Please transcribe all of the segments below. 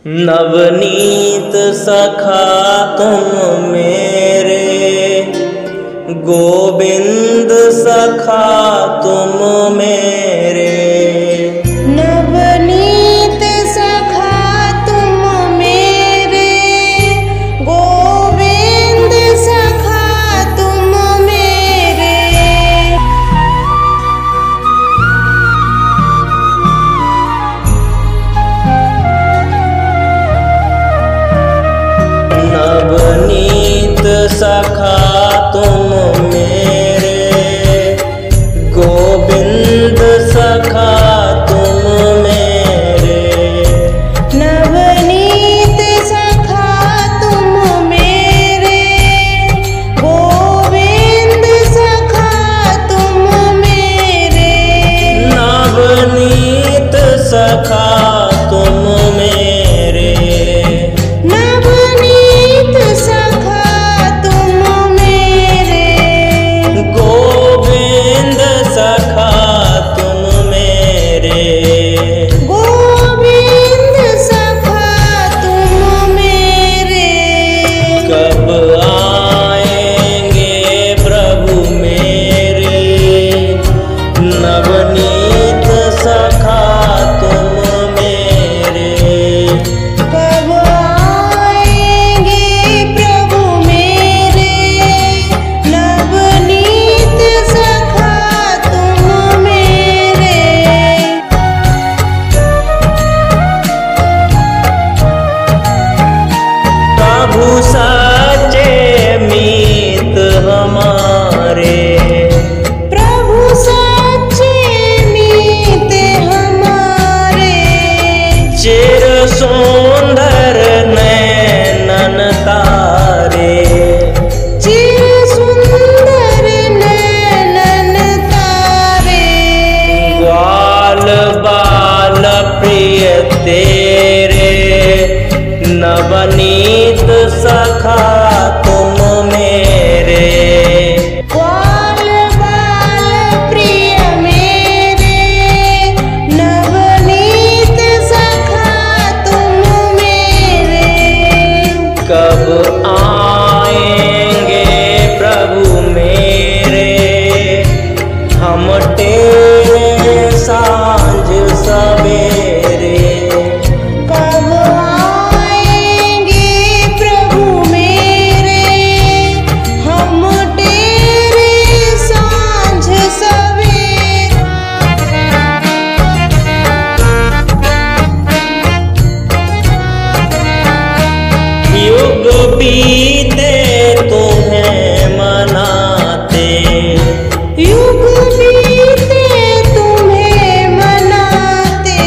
नवनीत सखा तुम मेरे, गोविंद सखा तुम मेरे। नवनीत सखा तुम मेरे, गोविंद सखा तुम मेरे। नवनीत सखा तुम मेरे, गोविंद सखा तुम मेरे। नवनीत सखा तुम मेरे, गोविंद सखा तुम मेरे। नवनीत सखा तुम मेरे, नवनीत सखा तुम मेरे। गोविंद सखा तुम मेरे। गोविंद सखा तुम मेरे। कब आएंगे प्रभु मेरे, नवनीत सखा तुम मेरे। कब आएंगे प्रभु मेरे, नवनीत सखा तुम मेरे। प्रभु सच्चे मीत हमारे, प्रभु सच्चे मीत हमारे। चिर सुंदर नैनन तारे। चिर सुंदर नैनन तारे। ग्वाल बाल प्रिय तेरे, नवनीत सखा तुम मेरे। ग्वाल बाल प्रिय मेरे, नवनीत सखा तुम मेरे। कब आएंगे प्रभु मेरे, हम तेरे सांझ सवेरे। कब आएंगे प्रभु मेरे, हम तेरे सांझ सवेरे। युग बीते तुम्हें मनाते, युग बीते तुम्हें मनाते।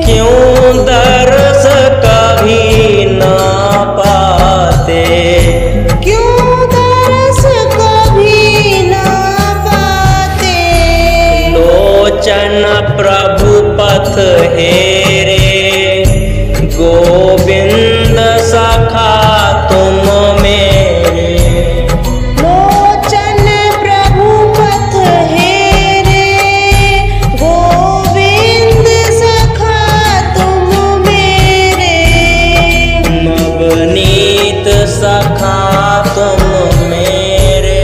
क्यों दर्श कभी ना पाते। क्यों दरस कभी ना पाते। लोचन प्रभु पथ हेरे, गोविंद सखा तुम मेरे। लोचन प्रभु पथ हेरे, गोविंद सखा तुम मेरे। नवनीत सखा तुम मेरे,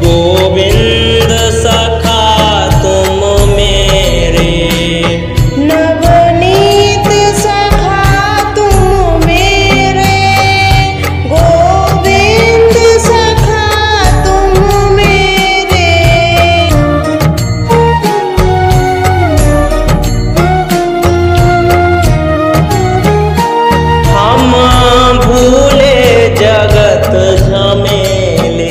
गोविंद सखा तुम मेरे। नवनीत सखा तुम मेरे, गोविंद सखा तुम मेरे। हम भूले जगत झमेले,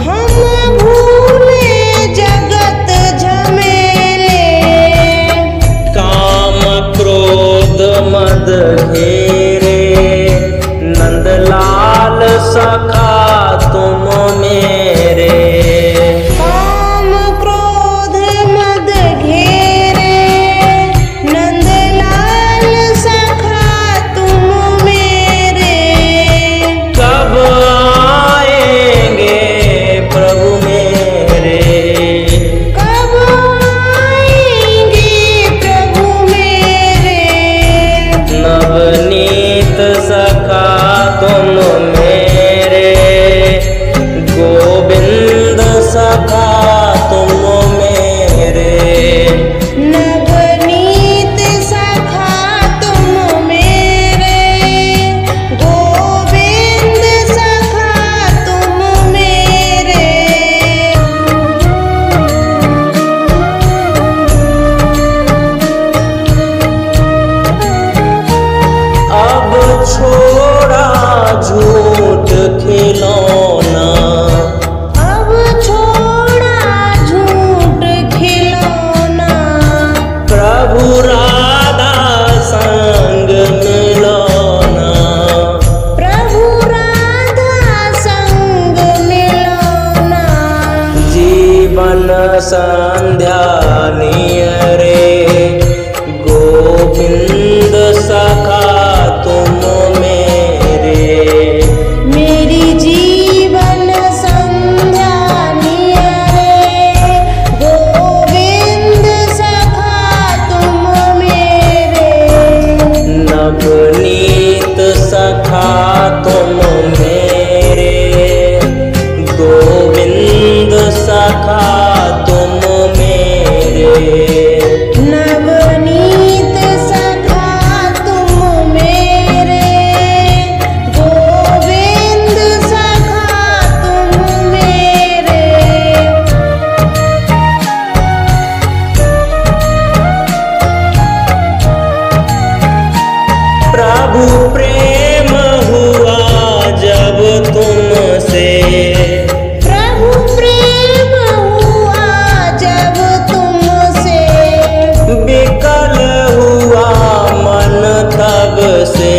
हम भूले जगत झमेले। काम क्रोध मद घेरे, नंदलाल सखा तुम मेरे। काम क्रोध मद घेरे, नंदलाल सखा तुम मेरे। कब आएंगे प्रभु मेरे, कब आएंगे प्रभु मेरे। झूठ खिलौना, अब छोड़ा झूठ खिलौना। प्रभु राधा संग मिलौना, प्रभु राधा संग मिलौना। जीवन संध्या नियरे गोविंद सखा तुम मेरे। मेरी जीवन संध्या नियरे गोविंद सखा तुम मेरे। नवनीत सखा तुम मेरे, गोविंद सखा तुम मेरे। नवनीत सखा तुम मेरे, गोविंद सखा तुम मेरे। प्रभु प्रेम हुआ जब तुमसे, प्रभु प्रेम हुआ जब तुमसे। विकल हुआ मन तब से,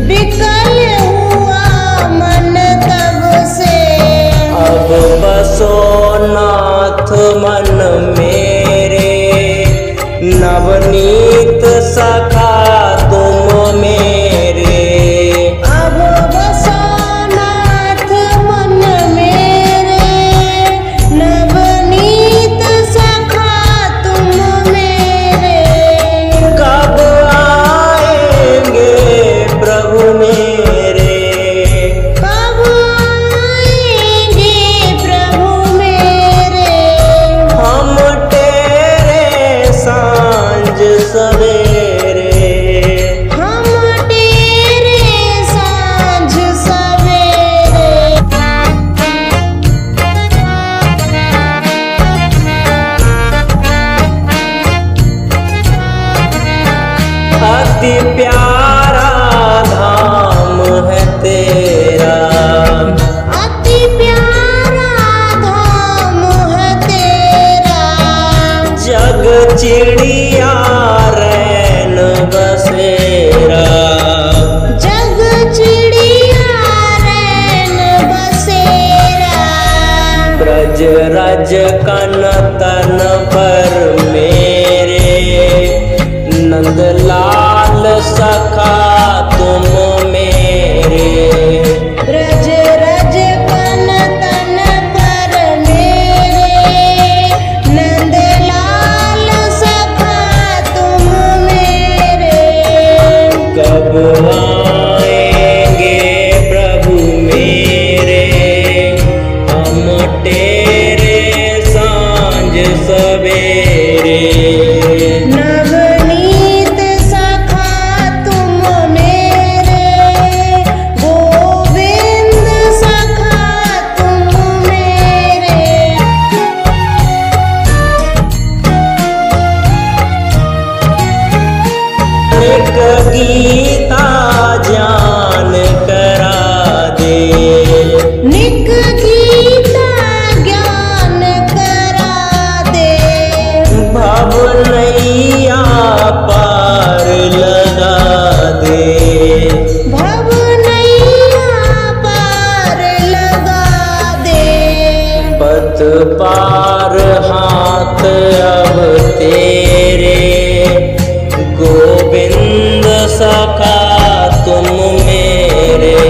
विकल हुआ मन तब से। अब बसो नाथ मन मेरे। नवनीत सखा तुम मेरे। अब बसो नाथ मन मेरे, नवनीत सखा तुम मेरे। कब आएंगे प्रभु मेरे, कब आएंगे प्रभु मेरे। हम तेरे सांझ सवेरे। हम तेरे सांझ सवेरे। अति प्यारा धाम है तेरा, अति प्यारा धाम है तेरा। जग चिड़िया रैन बसेरा। जग चिड़िया रैन बसेरा। ब्रज रज कन तन पर मेरे। नंदलाल सखा तुम मेरे। ब्रज रज कन तन पर मेरे। नंदलाल सखा तुम मेरे। कब आएंगे प्रभु मेरे, हम तेरे सांझ सवेरे। नवनीत सखा तुम मेरे, गोविंद सखा तुम मेरे। एक गीता ज्ञान करा दे, निक गीता ज्ञान करा दे। भव नैया पार लगा दे। भव नैया पार लगा दे। पथ पार हाथ अब तेरे, गोविंद सखा तुम मेरे।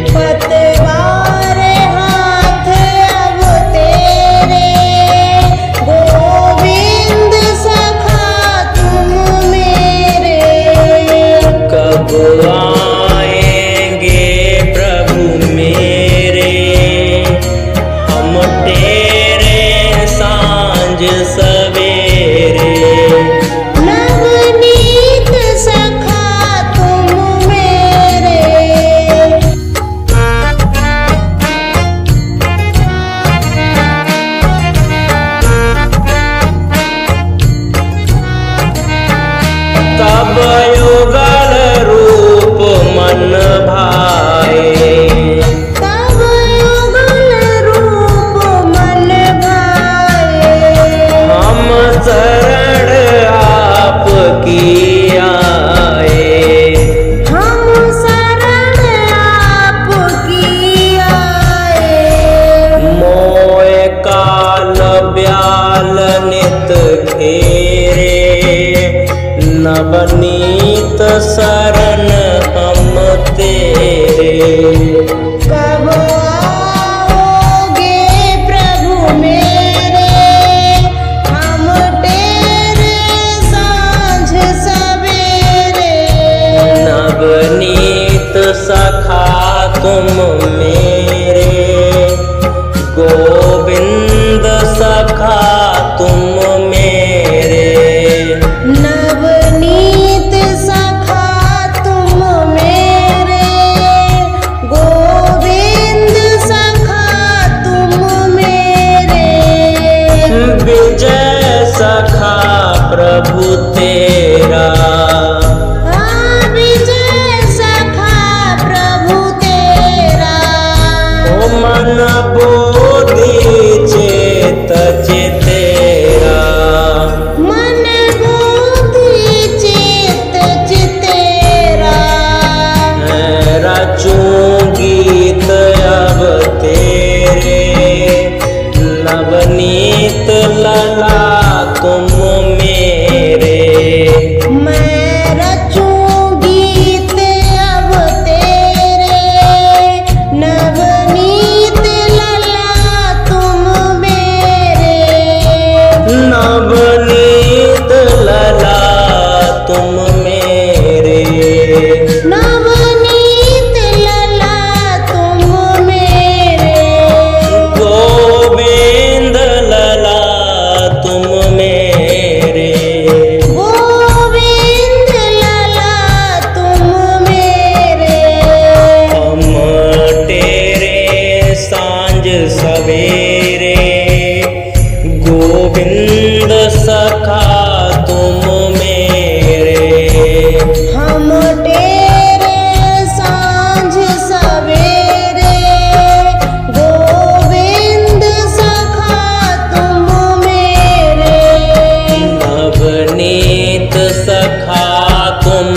पतवार हाथ अब तेरे, गोविंद सखा तुम मेरे। कब आएंगे प्रभु मेरे, हम तेरे सांझ सवेरे। नवनीत सखा तुम मेरे। तब युगल रूप मन मन भाए। तब युगल रूप मन भाए। हम शरण आपकी आए। हम शरण आपकी आए। मोय काल ब्याल नित घेरे, नवनीत शरण हम तेरे। कब आओगे प्रभु मेरे, हम तेरे सांझ सवेरे। नवनीत सखा तुम मेरे, गोविंद सखा तुम मेरे। नवनीत सखा तुम मेरे, गोविंद सखा तुम मेरे। विजय सखा प्रभु तेरा, विजय सखा प्रभु तेरा। ओ मन बोधि चेत चितेरा। मन बुद्धि चित चितेरा। रचूं गीत अब तेरे, नवनीत लला तुम मेरे। मैं रचूं गीत अब तेरे, नवनीत लला तुम मेरे। नवनीत लला तुम मेरे। नवनीत लला तुम मेरे। गोविंद लला तुम मेरे। गोविंद लला तुम मेरे। हम तेरे सांझ सवेरे, गोविंद सखा तुम मेरे। हम तेरे सांझ सवेरे, गोविंद सखा तुम मेरे। नवनीत सखा तुम